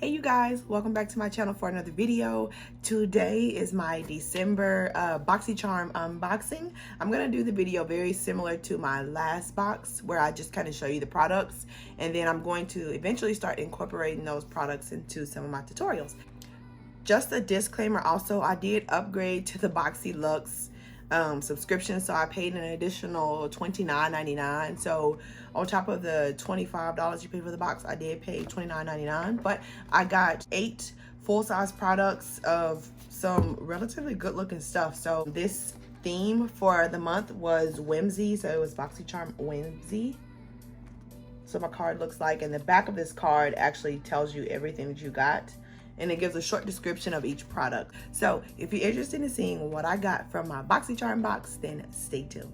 Hey you guys, welcome back to my channel for another video. Today is my December BoxyCharm unboxing. I'm gonna do the video very similar to my last box where I just kind of show you the products, and then I'm going to eventually start incorporating those products into some of my tutorials. Just a disclaimer also, I did upgrade to the Boxy Luxe subscription, so I paid an additional $29.99. so on top of the $25 you pay for the box, I did pay $29.99, but I got 8 full-size products of some relatively good looking stuff. So this theme for the month was whimsy, so it was BoxyCharm whimsy. So my card looks like, and the back of this card actually tells you everything that you got, and it gives a short description of each product. So if you're interested in seeing what I got from my BoxyCharm box, then stay tuned.